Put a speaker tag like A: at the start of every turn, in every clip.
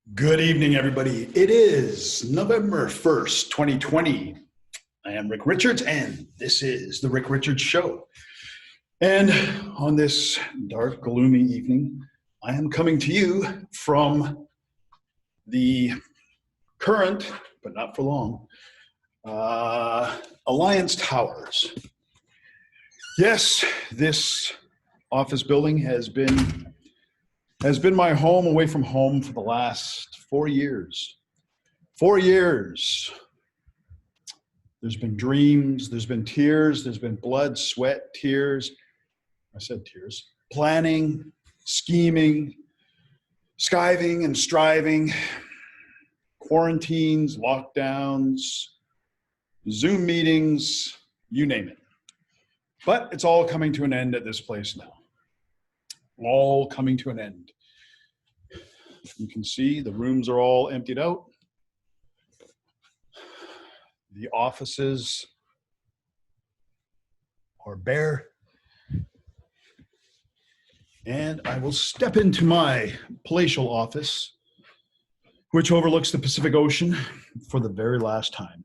A: Good evening, everybody. It is November 1st, 2020. I am Rick Richards, and this is The Rick Richards Show. And on this dark, gloomy evening, I am coming to you from the current, but not for long, Alliance Towers. Yes, this office building has been my home away from home for the last 4 years. 4 years. There's been dreams, there's been tears, there's been blood, sweat, tears. I said tears. Planning, scheming, skiving and striving, quarantines, lockdowns, Zoom meetings, you name it. But it's all coming to an end at this place now. All coming to an end. You can see the rooms are all emptied out. The offices are bare. And I will step into my palatial office, which overlooks the Pacific Ocean, for the very last time.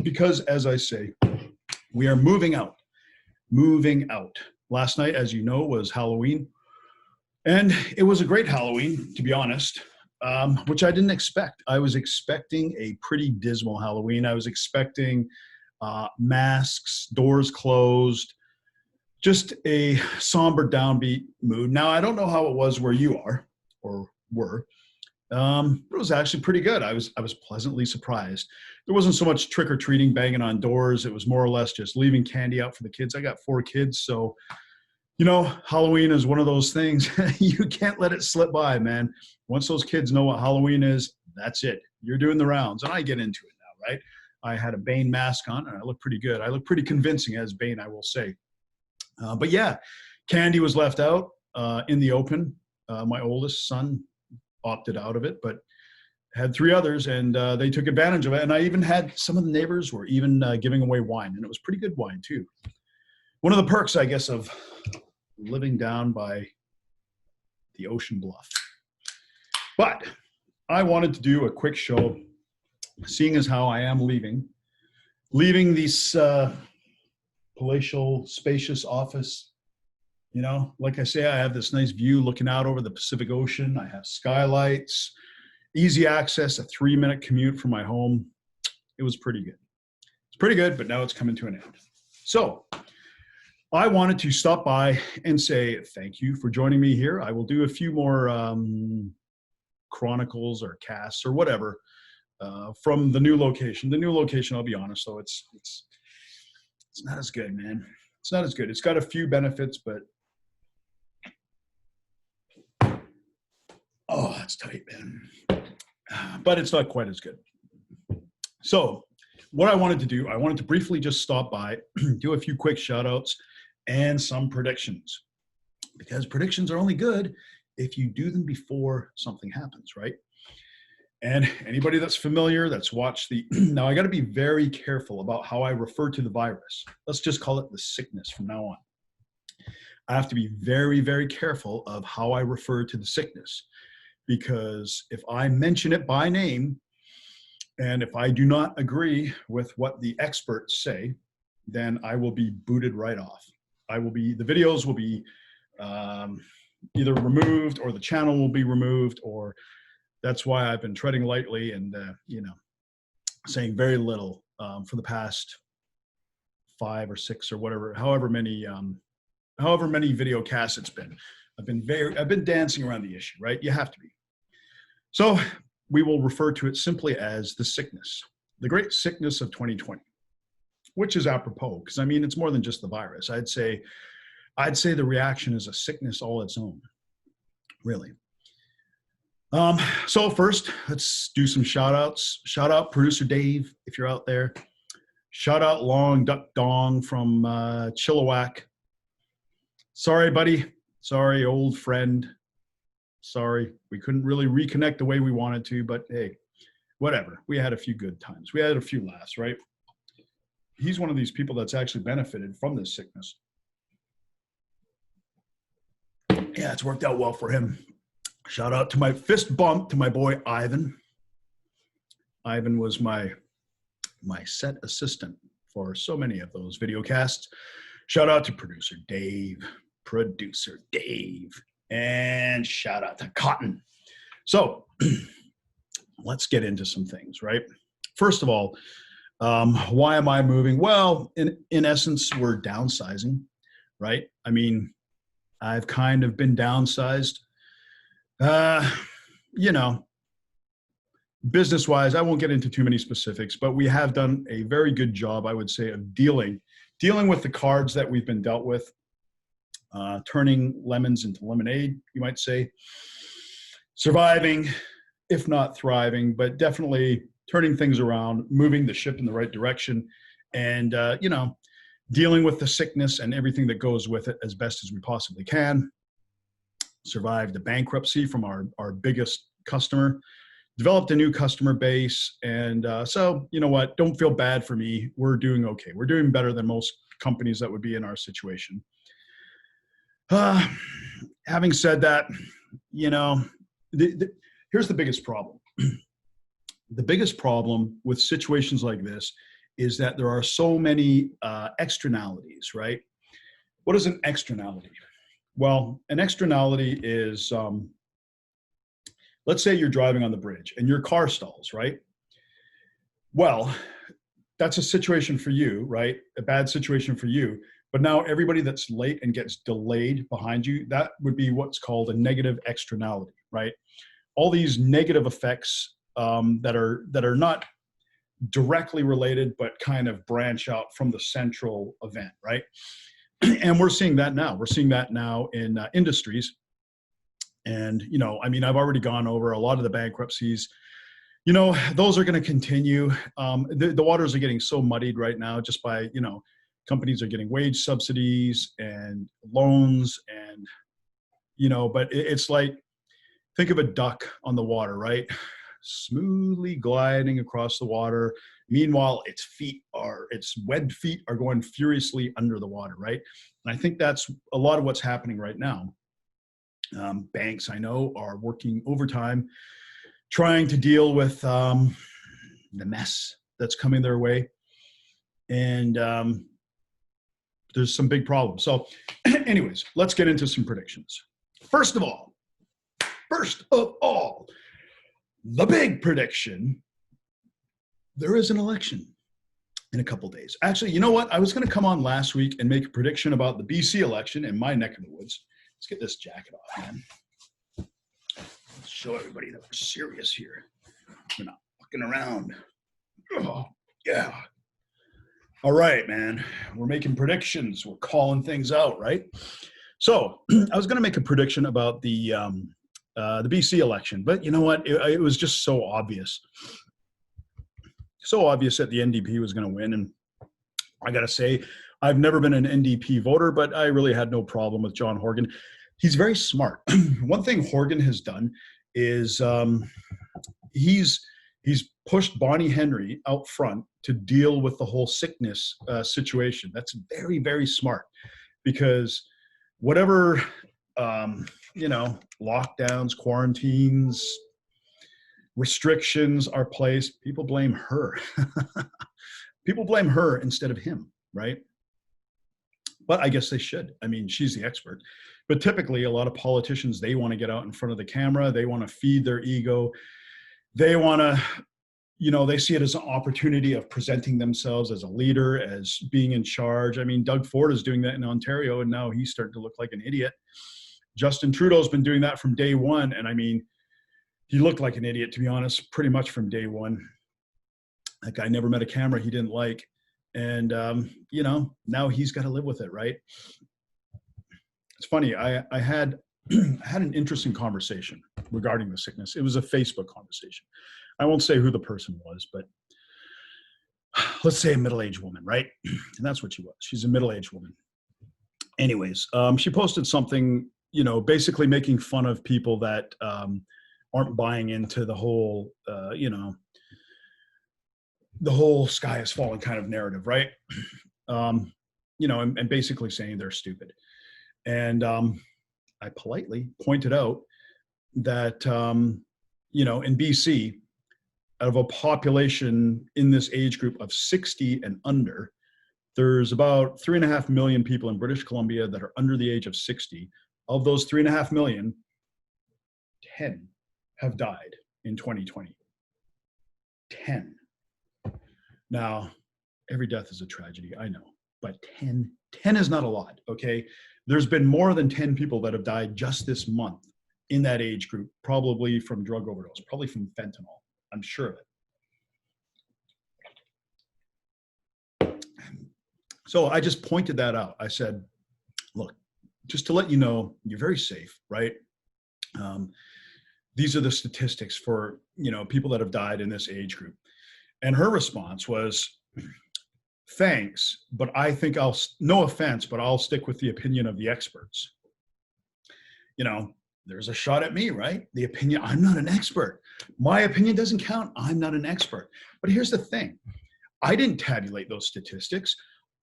A: Because, as I say, we are moving out. Moving out. Last night, as you know, was Halloween. And it was a great Halloween, to be honest, which I didn't expect. I was expecting a pretty dismal Halloween. I was expecting masks, doors closed, just a somber downbeat mood. Now, I don't know how it was where you are or were. But it was actually pretty good. I was pleasantly surprised. There wasn't so much trick-or-treating, banging on doors. It was more or less just leaving candy out for the kids. I got 4 kids, so, you know, Halloween is one of those things. You can't let it slip by, man. Once those kids know what Halloween is, that's it. You're doing the rounds, and I get into it now, right? I had a Bane mask on, and I look pretty good. I look pretty convincing as Bane, I will say. But yeah, candy was left out in the open. My oldest son opted out of it, but had 3 others, and they took advantage of it. And I even had some of the neighbors were even giving away wine, and it was pretty good wine too. One of the perks, I guess, of living down by the ocean bluff. But I wanted to do a quick show, seeing as how I am leaving this palatial, spacious office. You know, like I say, I have this nice view looking out over the Pacific Ocean. I have skylights, easy access, a 3-minute commute from my home. It was pretty good. It's pretty good, but now it's coming to an end. So I wanted to stop by and say thank you for joining me here. I will do a few more chronicles or casts or whatever from the new location. The new location, I'll be honest, though, it's not as good, man. It's not as good. It's got a few benefits, but oh, that's tight, man. But it's not quite as good. So what I wanted to do, I wanted to briefly just stop by, do a few quick shout outs and some predictions, because predictions are only good if you do them before something happens, right? And anybody that's familiar, that's watched the, now I got to be very careful about how I refer to the virus. Let's just call it the sickness from now on. I have to be very, very careful of how I refer to the sickness, because if I mention it by name, and if I do not agree with what the experts say, then I will be booted right off. The videos will be either removed, or the channel will be removed, or that's why I've been treading lightly and, you know, saying very little for the past 5 or 6 or whatever, however many video casts it's been. I've been dancing around the issue, right? You have to be. So we will refer to it simply as the sickness, the great sickness of 2020, which is apropos, because I mean, it's more than just the virus. I'd say the reaction is a sickness all its own, really. So first, let's do some shout outs. Shout out producer Dave, if you're out there. Shout out Long Duck Dong from Chilliwack. Sorry, buddy. Sorry, old friend. Sorry, we couldn't really reconnect the way we wanted to, but hey, whatever. We had a few good times. We had a few laughs, right? He's one of these people that's actually benefited from this sickness. Yeah, it's worked out well for him. Shout out to my fist bump to my boy Ivan. Ivan was my set assistant for so many of those video casts. Shout out to producer Dave, and shout out to Cotton. So let's get into some things, right? First of all, why am I moving? Well, in essence, we're downsizing, right? I mean, I've kind of been downsized. You know, business-wise, I won't get into too many specifics, but we have done a very good job, I would say, of dealing with the cards that we've been dealt with, turning lemons into lemonade, you might say, surviving, if not thriving, but definitely turning things around, moving the ship in the right direction, and, dealing with the sickness and everything that goes with it as best as we possibly can. Survived the bankruptcy from our biggest customer, developed a new customer base. And so, you know what, don't feel bad for me. We're doing okay. We're doing better than most companies that would be in our situation. Having said that, here's the biggest problem. The biggest problem with situations like this is that there are so many externalities, right? What is an externality? Well, an externality is, let's say you're driving on the bridge and your car stalls, right? Well, that's a situation for you, right? A bad situation for you. But now everybody that's late and gets delayed behind you, that would be what's called a negative externality, right? All these negative effects that are not directly related, but kind of branch out from the central event, right? And we're seeing that now. We're seeing that now in industries. And, I've already gone over a lot of the bankruptcies. Those are going to continue. The waters are getting so muddied right now just by, companies are getting wage subsidies and loans and, but it's like, think of a duck on the water, right? Smoothly gliding across the water. Meanwhile, its webbed feet are going furiously under the water, right? And I think that's a lot of what's happening right now. Banks, I know, are working overtime, trying to deal with the mess that's coming their way. And there's some big problems. So anyways, let's get into some predictions. First of all, the big prediction, there is an election in a couple days. Actually, you know what? I was going to come on last week and make a prediction about the BC election in my neck of the woods. Let's get this jacket off, man. Let's show everybody that we're serious here. We're not fucking around. Oh, yeah. All right, man. We're making predictions. We're calling things out, right? So I was going to make a prediction about the BC election, but you know what? It was just so obvious. So obvious that the NDP was going to win. And I got to say, I've never been an NDP voter, but I really had no problem with John Horgan. He's very smart. One thing Horgan has done is he's pushed Bonnie Henry out front to deal with the whole sickness situation. That's very, very smart, because whatever, lockdowns, quarantines, restrictions are placed, people blame her. People blame her instead of him, right? But I guess they should. I mean, she's the expert. But typically, a lot of politicians, they want to get out in front of the camera. They want to feed their ego. They want to, they see it as an opportunity of presenting themselves as a leader, as being in charge. I mean, Doug Ford is doing that in Ontario, and now he's starting to look like an idiot. Justin Trudeau's been doing that from day one. And I mean, he looked like an idiot, to be honest, pretty much from day one. That guy never met a camera he didn't like. And, now he's got to live with it, right? It's funny. I had an interesting conversation regarding the sickness. It was a Facebook conversation. I won't say who the person was, but let's say a middle-aged woman, right? And that's what she was. She's a middle-aged woman. Anyways, she posted something, basically making fun of people that aren't buying into the whole, the whole sky is falling kind of narrative, right? And basically saying they're stupid. And I politely pointed out that, in BC, out of a population in this age group of 60 and under, there's about 3.5 million people in British Columbia that are under the age of 60. Of those 3.5 million, 10 have died in 2020. 10. Now, every death is a tragedy, I know, but 10 is not a lot, okay? There's been more than 10 people that have died just this month in that age group, probably from drug overdose, probably from fentanyl. I'm sure of it. So I just pointed that out. I said, look, just to let you know, you're very safe, right? These are the statistics for, people that have died in this age group. And her response was, thanks, but I think no offense, but I'll stick with the opinion of the experts. There's a shot at me, right? The opinion, I'm not an expert. My opinion doesn't count. I'm not an expert. But here's the thing. I didn't tabulate those statistics.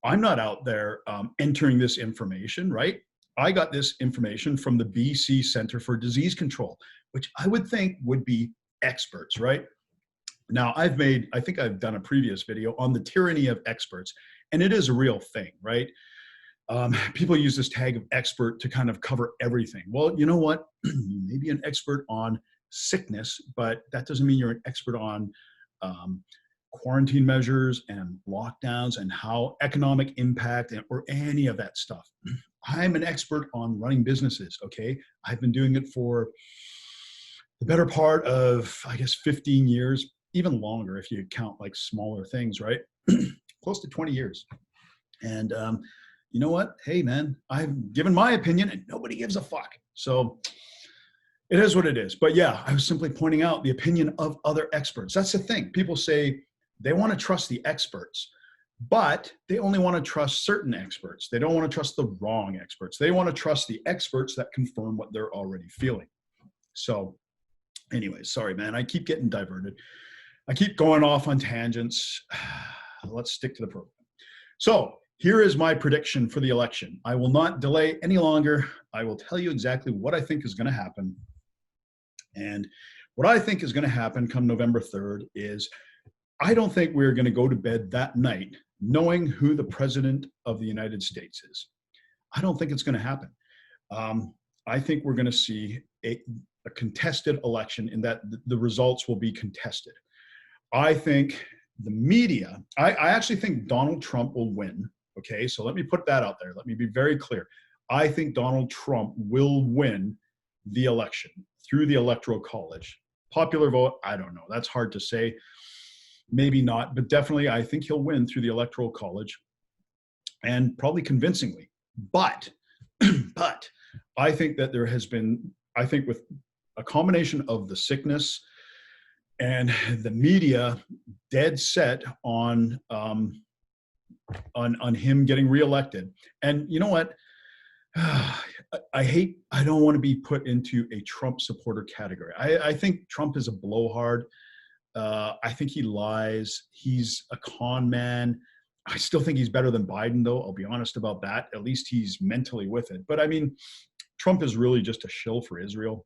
A: I'm not out there entering this information, right? I got this information from the BC Centre for Disease Control, which I would think would be experts, right? Now, I think I've done a previous video on the tyranny of experts, and it is a real thing, right? People use this tag of expert to kind of cover everything. Well, you know what? You may be an expert on sickness, but that doesn't mean you're an expert on quarantine measures and lockdowns and how economic impact or any of that stuff. I'm an expert on running businesses, okay? I've been doing it for the better part of, 15 years, even longer if you count like smaller things, right? Close to 20 years. And you know what? Hey, man, I've given my opinion and nobody gives a fuck. So it is what it is. But yeah, I was simply pointing out the opinion of other experts. That's the thing. People say they want to trust the experts, but they only want to trust certain experts. They don't want to trust the wrong experts. They want to trust the experts that confirm what they're already feeling. So anyway, sorry, man, I keep getting diverted. I keep going off on tangents. Let's stick to the program. So here is my prediction for the election. I will not delay any longer. I will tell you exactly what I think is going to happen. And what I think is going to happen come November 3rd is I don't think we're going to go to bed that night knowing who the president of the United States is. I don't think it's going to happen. I think we're going to see a contested election in that the results will be contested. I think the media, I actually think Donald Trump will win. Okay, so let me put that out there. Let me be very clear. I think Donald Trump will win the election through the Electoral College. Popular vote, I don't know. That's hard to say. Maybe not, but definitely I think he'll win through the Electoral College and probably convincingly. But I think that there has been, with a combination of the sickness and the media dead set on him getting reelected. And you know what? I don't want to be put into a Trump supporter category. I think Trump is a blowhard. I think he lies. He's a con man. I still think he's better than Biden, though. I'll be honest about that. At least he's mentally with it. But I mean, Trump is really just a shill for Israel.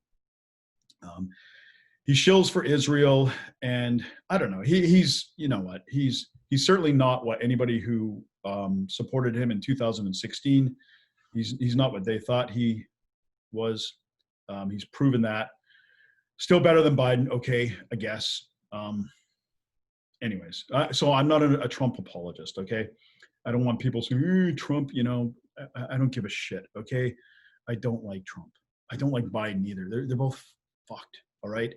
A: He shills for Israel, and I don't know. He's you know what? He's certainly not what anybody who supported him in 2016. He's not what they thought he was. He's proven that. Still better than Biden, okay, I guess. Anyways, so I'm not a Trump apologist, okay? I don't want people saying, Trump, I don't give a shit, okay? I don't like Trump. I don't like Biden either. They're both fucked, all right?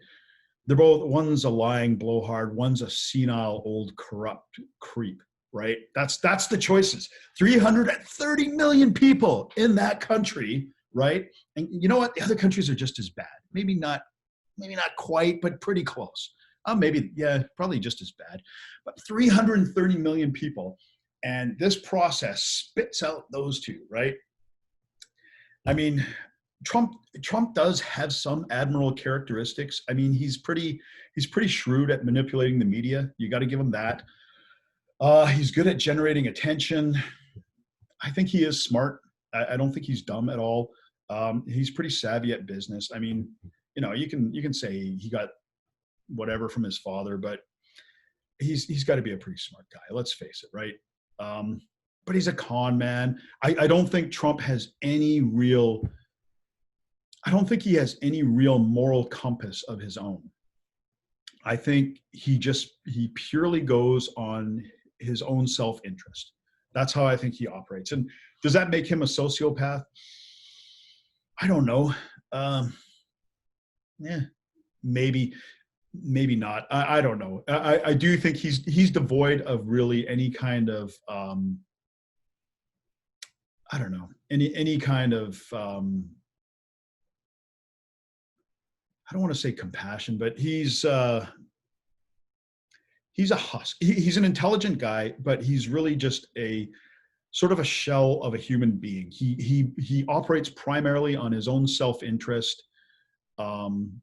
A: They're both, one's a lying blowhard, one's a senile, old, corrupt creep, right? That's the choices. 330 million people in that country, right? And you know what? The other countries are just as bad. Maybe not quite, but pretty close. Probably just as bad. But 330 million people, and this process spits out those two, right? I mean, Trump does have some admirable characteristics. I mean, he's pretty shrewd at manipulating the media. You got to give him that. He's good at generating attention. I think he is smart. I don't think he's dumb at all. He's pretty savvy at business. I mean, you can say he got whatever from his father, but he's got to be a pretty smart guy. Let's face it, right? But he's a con man. I don't think Trump has any real. I don't think he has any real moral compass of his own. I think he purely goes on his own self-interest. That's how I think he operates. And does that make him a sociopath? I don't know. Yeah, maybe not. I don't know. I do think he's devoid of really any kind of I don't know, any kind of I don't want to say compassion, but he's a husk. He's an intelligent guy, but he's really just a sort of a shell of a human being. He operates primarily on his own self-interest and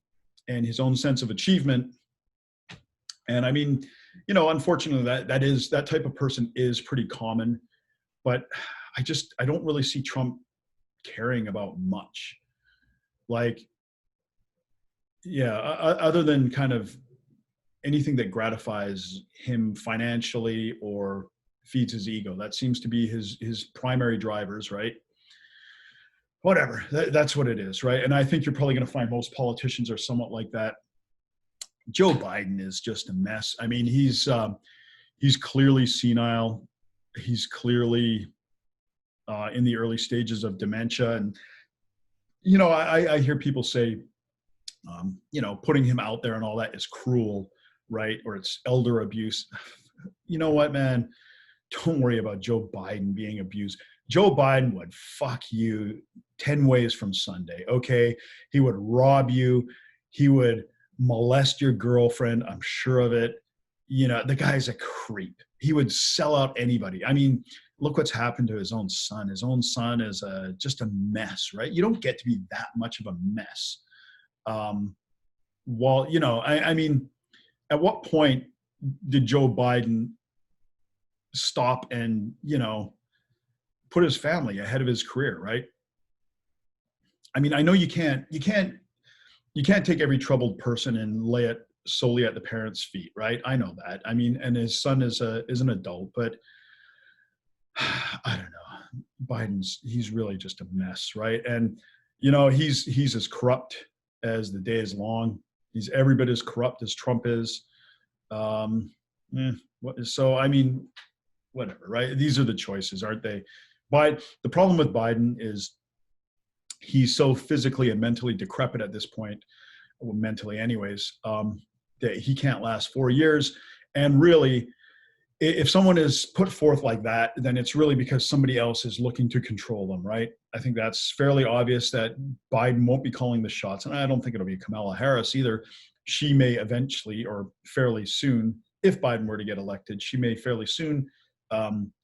A: his own sense of achievement. And I mean, unfortunately, that type of person is pretty common. But I don't really see Trump caring about much. Like, yeah, other than kind of anything that gratifies him financially or feeds his ego. That seems to be his primary drivers, right? Whatever, that's what it is, right? And I think you're probably going to find most politicians are somewhat like that. Joe Biden is just a mess. I mean, he's clearly senile. He's clearly in the early stages of dementia. And, I hear people say, putting him out there and all that is cruel, right? Or it's elder abuse. You know what, man? Don't worry about Joe Biden being abused. Joe Biden would fuck you 10 ways from Sunday, okay? He would rob you. He would molest your girlfriend. I'm sure of it. The guy's a creep. He would sell out anybody. I mean, look what's happened to his own son. His own son is just a mess, right? You don't get to be that much of a mess. I mean, at what point did Joe Biden stop and, put his family ahead of his career, right? I mean, I know you can't take every troubled person and lay it solely at the parents' feet, right? I know that. I mean, and his son is an adult, but I don't know. He's really just a mess, right? And he's as corrupt as the day is long. He's every bit as corrupt as Trump is. So I mean, whatever, right? These are the choices, aren't they? But the problem with Biden is he's so physically and mentally decrepit at this point, well, mentally anyways, that he can't last 4 years. And really, if someone is put forth like that, then it's really because somebody else is looking to control them, right? I think that's fairly obvious that Biden won't be calling the shots. And I don't think it'll be Kamala Harris either. She may eventually, or fairly soon, if Biden were to get elected, she may fairly soon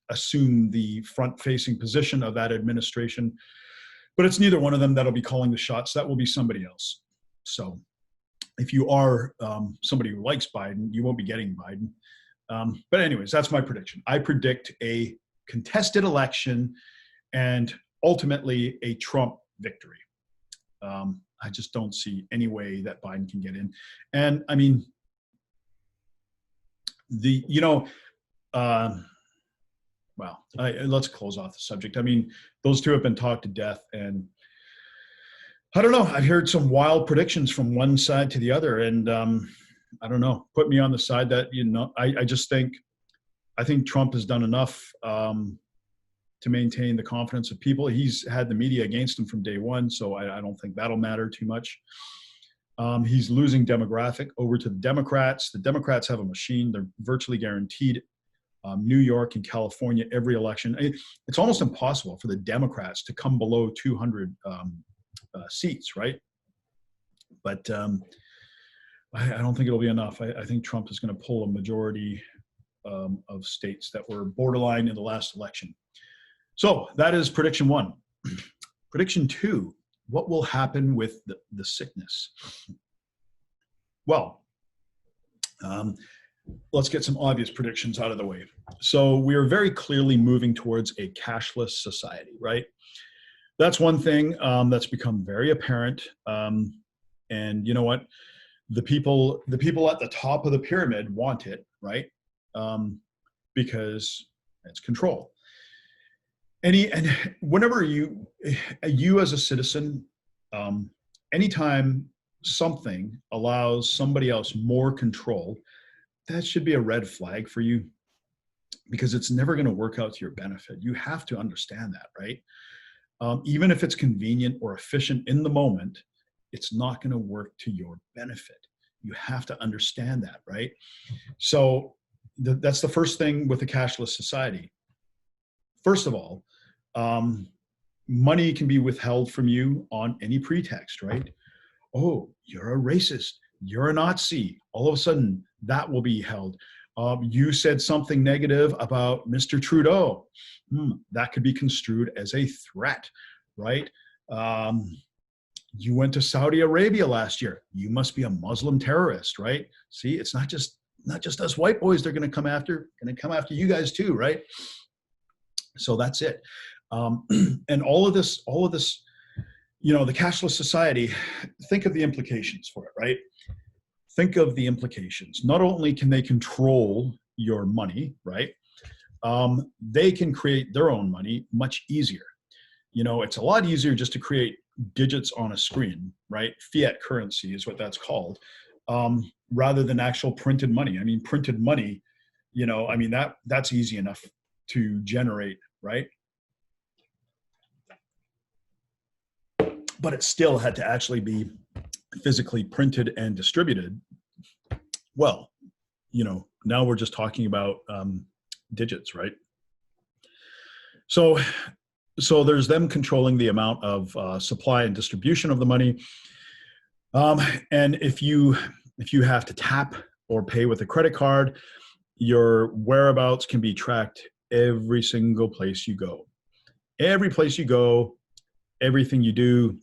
A: assume the front-facing position of that administration. But it's neither one of them that'll be calling the shots. That will be somebody else. So if you are somebody who likes Biden, you won't be getting Biden. But anyways, that's my prediction. I predict a contested election and ultimately a Trump victory. I just don't see any way that Biden can get in. And I mean, let's close off the subject. I mean, those two have been talked to death, and I don't know. I've heard some wild predictions from one side to the other, and I don't know. Put me on the side that I think Trump has done enough to maintain the confidence of people. He's had the media against him from day one, so I don't think that'll matter too much. He's losing demographic over to the Democrats. The Democrats have a machine. They're virtually guaranteed New York and California every election. It's almost impossible for the Democrats to come below 200 seats, right? But I don't think it'll be enough. I think Trump is going to pull a majority of states that were borderline in the last election. So that is prediction one. Prediction two, what will happen with the sickness? Well, let's get some obvious predictions out of the way. So we are very clearly moving towards a cashless society, right? That's one thing that's become very apparent. And you know what? The people at the top of the pyramid want it, right? Because it's control. And whenever you as a citizen, anytime something allows somebody else more control, that should be a red flag for you, because it's never going to work out to your benefit. You have to understand that, right? Even if it's convenient or efficient in the moment, it's not going to work to your benefit. You have to understand that, right? So that's the first thing with the cashless society. First of all, money can be withheld from you on any pretext, right? Oh, you're a racist, you're a Nazi. All of a sudden, that will be held. You said something negative about Mr. Trudeau. That could be construed as a threat, right? You went to Saudi Arabia last year. You must be a Muslim terrorist, right? See, it's not just us white boys they're going to come after. Going to come after you guys too, right? So that's it. And all of this, you know, the cashless society, think of the implications for it, right? Think of the implications. Not only can they control your money, right? They can create their own money much easier. You know, it's a lot easier just to create digits on a screen, right? Fiat currency is what that's called, rather than actual printed money. I mean, printed money, you know, I mean, that's easy enough to generate, right? But it still had to actually be physically printed and distributed. Well, you know, now we're just talking about digits, right? So there's them controlling the amount of supply and distribution of the money. And if you have to tap or pay with a credit card, your whereabouts can be tracked every single place you go. Every place you go, everything you do.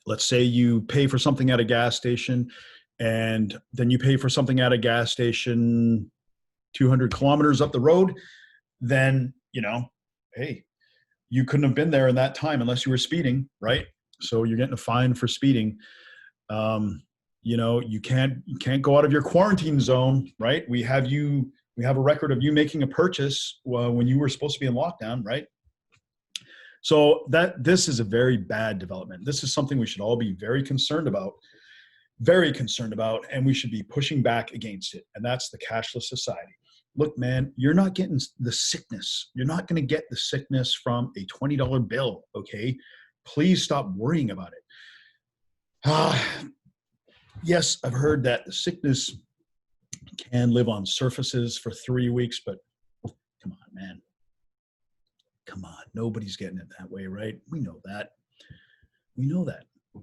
A: Let's say you pay for something at a gas station, and then you pay for something at a gas station 200 kilometers up the road, then, you know, hey, you couldn't have been there in that time unless you were speeding, right? So you're getting a fine for speeding. You know, you can't go out of your quarantine zone, right? We have a record of you making a purchase when you were supposed to be in lockdown, right? So this is a very bad development. This is something we should all be very concerned about, and we should be pushing back against it. And that's the cashless society. Look, man, you're not getting the sickness. You're not going to get the sickness from a $20 bill, okay? Please stop worrying about it. Yes, I've heard that the sickness can live on surfaces for 3 weeks, but come on, man. Come on, nobody's getting it that way, right? We know that.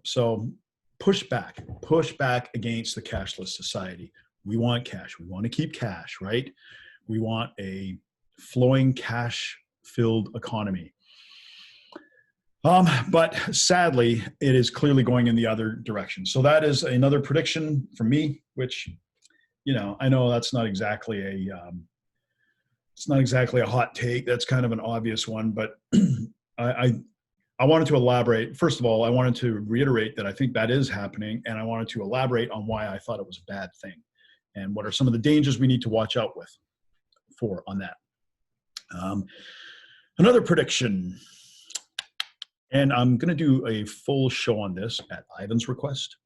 A: So push back against the cashless society. We want cash. We want to keep cash, right? We want a flowing cash-filled economy. But sadly, it is clearly going in the other direction. So that is another prediction from me, which, you know, I know that's not exactly a hot take. That's kind of an obvious one, but I wanted to elaborate. First of all, I wanted to reiterate that I think that is happening, and I wanted to elaborate on why I thought it was a bad thing and what are some of the dangers we need to watch out for on that. Another prediction, and I'm going to do a full show on this at Ivan's request,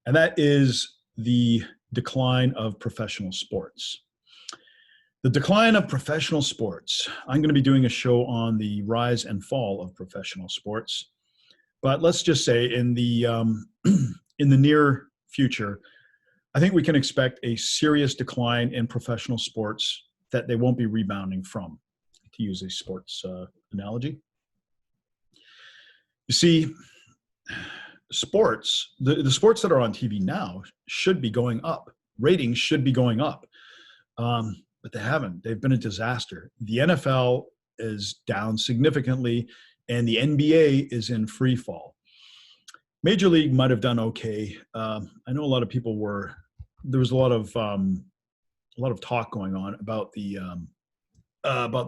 A: and that is the decline of professional sports. The decline of professional sports. I'm going to be doing a show on the rise and fall of professional sports, but let's just say in the near future, I think we can expect a serious decline in professional sports that they won't be rebounding from, to use a sports analogy. You see, sports, the sports that are on TV now should be going up. Ratings should be going up. But they haven't. They've been a disaster. The NFL is down significantly, and the NBA is in free fall. Major League might have done okay. I know a lot of people there was a lot of talk going on about the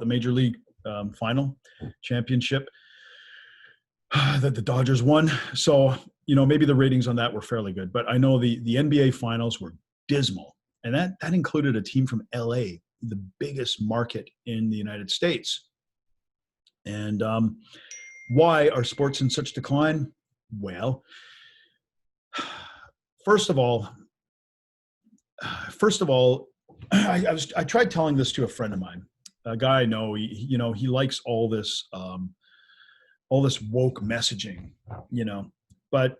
A: Major League final championship that the Dodgers won. So maybe the ratings on that were fairly good, but I know the NBA finals were dismal. And that included a team from LA, the biggest market in the United States. And why are sports in such decline? Well, first of all, I tried telling this to a friend of mine, a guy I know. He likes all this woke messaging, but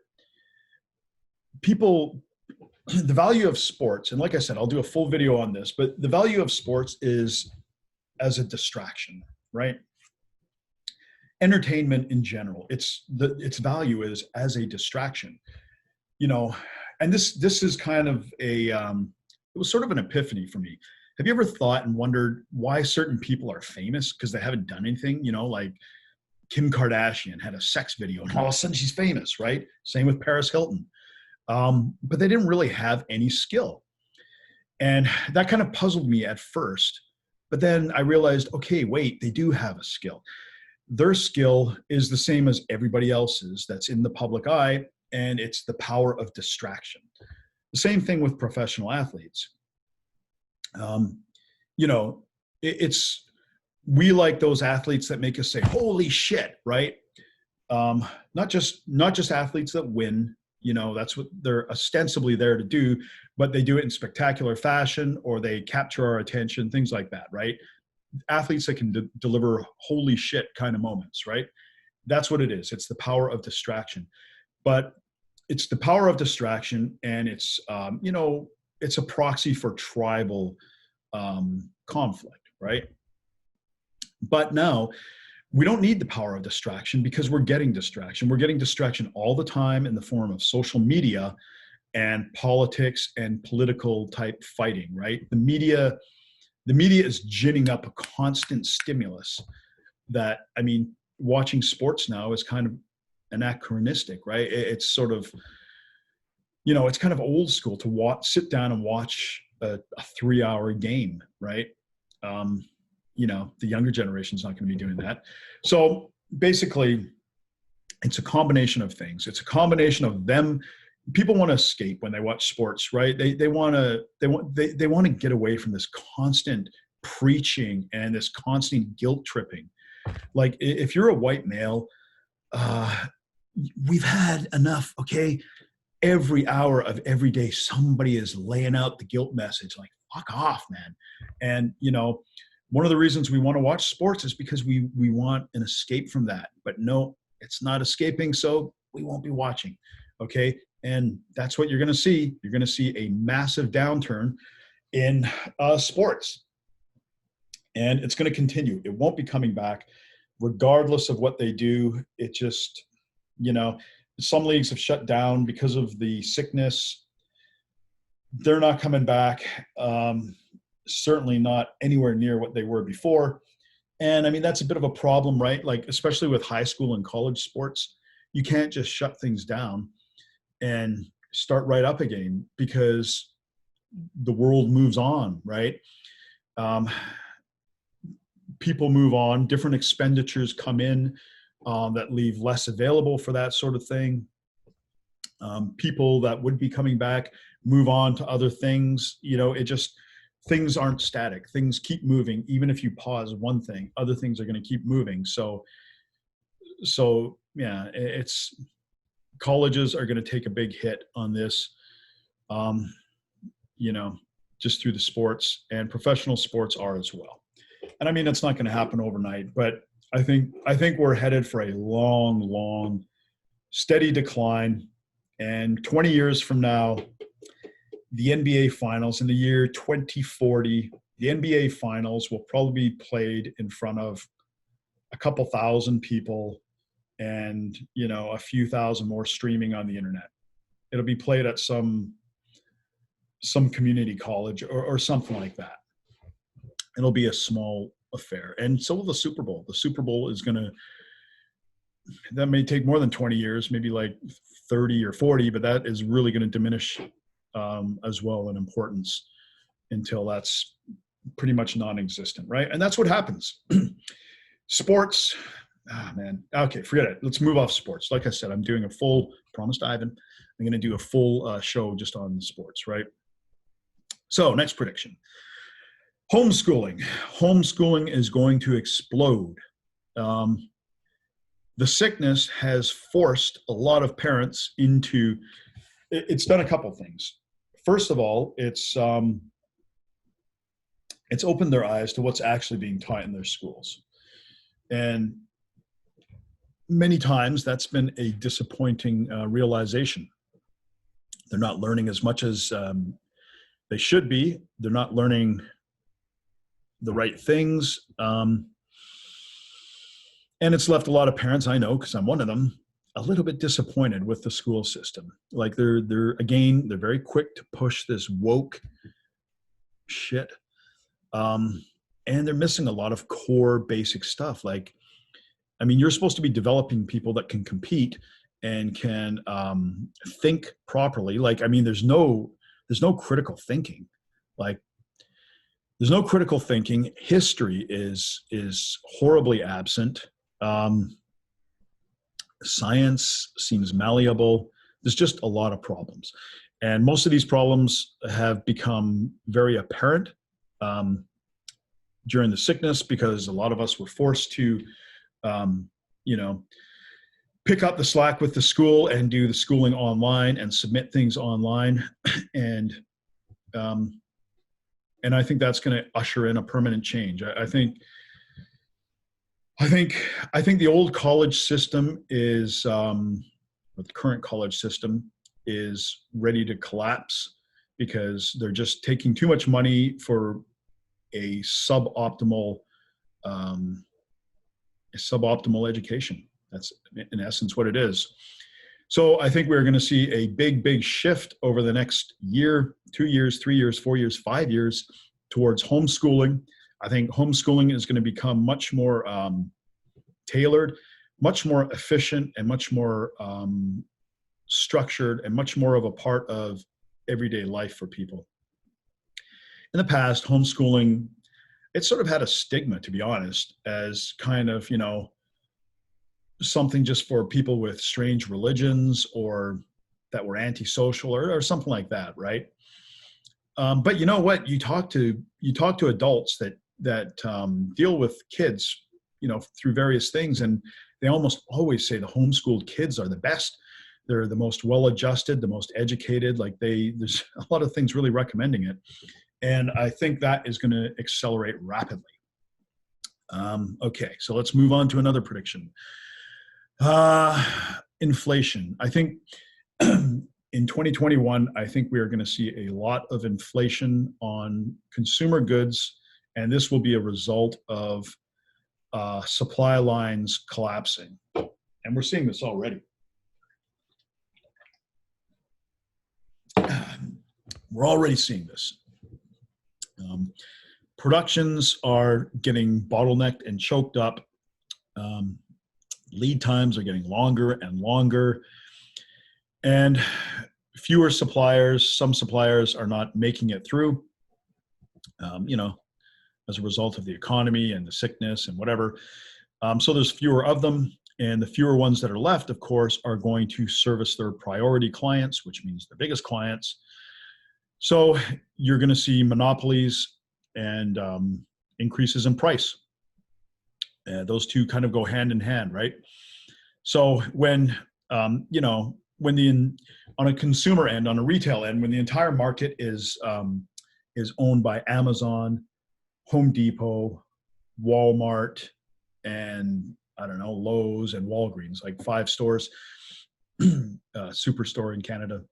A: people, the value of sports, and like I said, I'll do a full video on this, but the value of sports is as a distraction, right? Entertainment in general, its value is as a distraction, and this is kind of it was sort of an epiphany for me. Have you ever thought and wondered why certain people are famous because they haven't done anything? Like Kim Kardashian had a sex video and all of a sudden she's famous, right? Same with Paris Hilton. But they didn't really have any skill. And that kind of puzzled me at first. But then I realized, okay, wait, they do have a skill. Their skill is the same as everybody else's that's in the public eye, and it's the power of distraction. The same thing with professional athletes. We like those athletes that make us say, holy shit, right? Not just athletes that win, that's what they're ostensibly there to do, but they do it in spectacular fashion, or they capture our attention, things like that, right? Athletes that can deliver holy shit kind of moments, right? That's what it is. It's the power of distraction. But it's the power of distraction, and it's, it's a proxy for tribal conflict, right? But now we don't need the power of distraction because we're getting distraction. We're getting distraction all the time in the form of social media and politics and political type fighting, right? The media is ginning up a constant stimulus that, watching sports now is kind of anachronistic, right? It's sort of, it's kind of old school to sit down and watch a 3-hour game, right? The younger generation's not going to be doing that. So basically, it's a combination of things. It's a combination of them. People want to escape when they watch sports, right? They want to get away from this constant preaching and this constant guilt tripping. Like if you're a white male, we've had enough, okay? Every hour of every day, somebody is laying out the guilt message, like, fuck off, man. And, one of the reasons we want to watch sports is because we want an escape from that. But no, it's not escaping, so we won't be watching, okay? And that's what you're going to see. You're going to see a massive downturn in sports. And it's going to continue. It won't be coming back regardless of what they do. It just, some leagues have shut down because of the sickness. They're not coming back. Certainly not anywhere near what they were before. And that's a bit of a problem, right? Like, especially with high school and college sports, you can't just shut things down and start right up again because the world moves on, right? People move on, different expenditures come in that leave less available for that sort of thing. People that would be coming back move on to other things. Things aren't static. Things keep moving. Even if you pause one thing, other things are going to keep moving. So yeah, colleges are going to take a big hit on this, just through the sports, and professional sports are as well. And it's not going to happen overnight, but I think we're headed for a long, steady decline. And 20 years from now, the NBA finals in the year 2040, the NBA finals will probably be played in front of a couple thousand people and, a few thousand more streaming on the internet. It'll be played at some community college or something like that. It'll be a small affair. And so will the Super Bowl. The Super Bowl is that may take more than 20 years, maybe like 30 or 40, but that is really going to diminish as well in importance until that's pretty much non-existent, right? And that's what happens. Sports, Ah, man. Okay, forget it. Let's move off sports. Like I said, I'm doing a full, promised Ivan, I'm going to do a full show just on sports, right? So, next prediction. Homeschooling. Homeschooling is going to explode. Um, the sickness has forced a lot of parents into, it's done a couple things. First of all, it's opened their eyes to what's actually being taught in their schools. And many times that's been a disappointing realization. They're not learning as much as they should be. They're not learning the right things. And it's left a lot of parents, I know, because I'm one of them, a little bit disappointed with the school system. Like they're very quick to push this woke shit. And they're missing a lot of core basic stuff. Like, I mean, you're supposed to be developing people that can compete and can think properly. Like, I mean, there's no critical thinking. Like, there's no critical thinking. History is horribly absent. Science seems malleable. There's just a lot of problems. And most of these problems have become very apparent during the sickness because a lot of us were forced to, pick up the slack with the school and do the schooling online and submit things online. And I think that's going to usher in a permanent change. I think the old college system is, or the current college system is ready to collapse because they're just taking too much money for a suboptimal education. That's in essence what it is. So I think we're going to see a big shift over the next year, 2 years, 3 years, 4 years, 5 years towards homeschooling. I think homeschooling is going to become much more tailored, much more efficient, and much more structured, and much more of a part of everyday life for people. In the past, homeschooling, it sort of had a stigma, to be honest, as kind of, something just for people with strange religions or that were antisocial or something like that, right? But you know what? You talk to adults that deal with kids, through various things, and they almost always say the homeschooled kids are the best. They're the most well-adjusted, the most educated. Like there's a lot of things really recommending it, and I think that is going to accelerate rapidly. Okay, so let's move on to another prediction. Inflation. I think in 2021, I think we are going to see a lot of inflation on consumer goods, and this will be a result of supply lines collapsing. And we're seeing this already. We're already seeing this. Productions are getting bottlenecked and choked up. Lead times are getting longer and longer. And fewer suppliers, some suppliers are not making it through, as a result of the economy and the sickness and whatever. So there's fewer of them. And the fewer ones that are left, of course, are going to service their priority clients, which means the biggest clients. So you're going to see monopolies and increases in price. Those two kind of go hand in hand, right? So when, on a consumer end, on a retail end, when the entire market is owned by Amazon, Home Depot, Walmart, and Lowe's and Walgreens, like 5 stores, Superstore in Canada.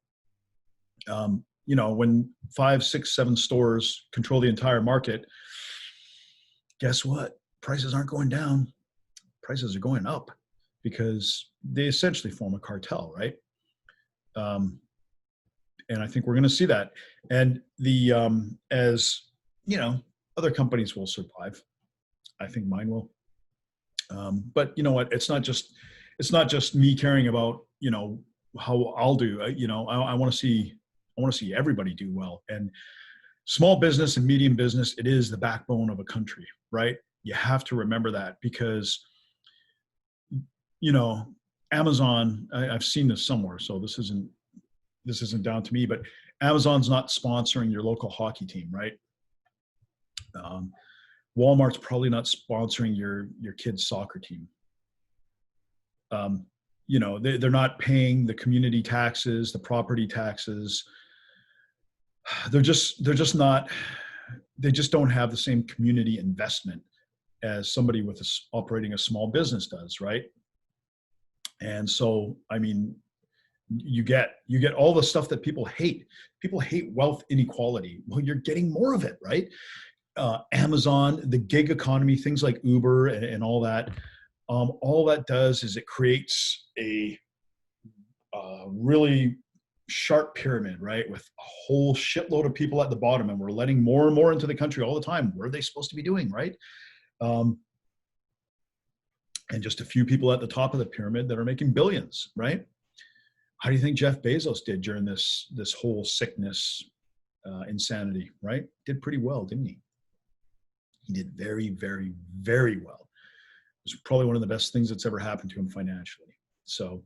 A: When 5, 6, 7 stores control the entire market, guess what? Prices aren't going down. Prices are going up because they essentially form a cartel, right? And I think we're going to see that. And other companies will survive. I think mine will. But you know what? It's not just me caring about, how I'll do. I want to see everybody do well. And small business and medium business, it is the backbone of a country, right? You have to remember that, because you know, Amazon, I've seen this somewhere, so this isn't down to me, but Amazon's not sponsoring your local hockey team, right? Um, Walmart's probably not sponsoring your kid's soccer team. You know, they're not paying the community taxes, the property taxes. They're just not. They just don't have the same community investment as somebody with operating a small business does, right? And so, I mean, you get all the stuff that people hate. People hate wealth inequality. Well, you're getting more of it, right? Amazon, the gig economy, things like Uber and all that. All that does is it creates a really sharp pyramid, right? With a whole shitload of people at the bottom, and we're letting more and more into the country all the time. What are they supposed to be doing, right? And just a few people at the top of the pyramid that are making billions, right? How do you think Jeff Bezos did during this whole sickness, insanity, right? Did pretty well, didn't he? He did very, very, very well. It was probably one of the best things that's ever happened to him financially. So,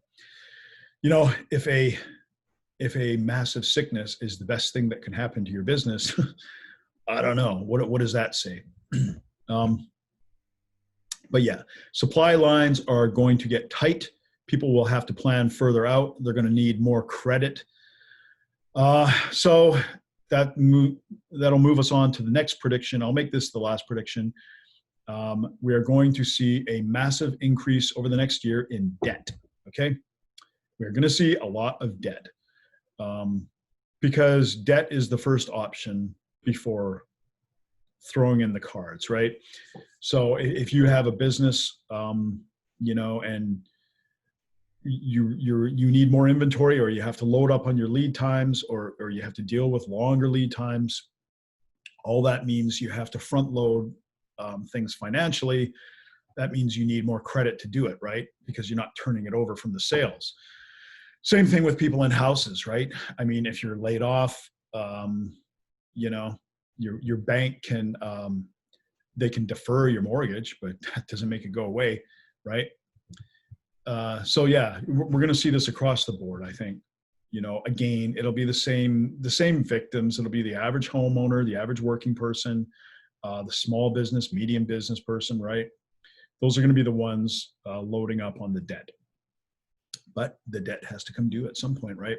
A: you know, if a massive sickness is the best thing that can happen to your business, I don't know. What does that say? But yeah, supply lines are going to get tight. People will have to plan further out. They're going to need more credit. So that'll move us on to the next prediction. I'll make this the last prediction. We are going to see a massive increase over the next year in debt. Okay, we're going to see a lot of debt because debt is the first option before throwing in the cards, right? So if you have a business, you know, and you need more inventory, or you have to load up on your lead times, or you have to deal with longer lead times, all that means you have to front load things financially. That means you need more credit to do it, right? Because you're not turning it over from the sales. Same thing with people in houses, right? I mean, if you're laid off, you know, your bank can they can defer your mortgage, but that doesn't make it go away, right? So yeah, we're going to see this across the board. I think, you know, again, it'll be the same victims. It'll be the average homeowner, the average working person, the small business, medium business person, right? Those are going to be the ones loading up on the debt. But the debt has to come due at some point, right?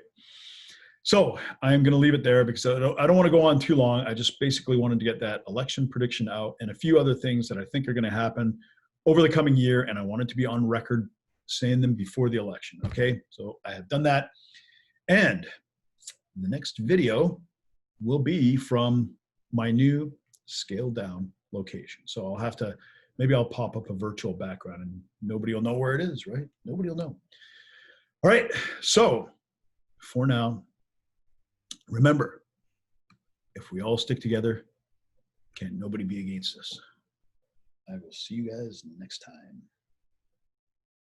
A: So I'm going to leave it there because I don't want to go on too long. I just basically wanted to get that election prediction out and a few other things that I think are going to happen over the coming year. And I wanted to be on record saying them before the election. Okay, so I have done that. And the next video will be from my new scaled down location. So I'll have to, maybe I'll pop up a virtual background and nobody will know where it is, right? Nobody will know. All right, so for now, remember, if we all stick together, can't nobody be against us. I will see you guys next time.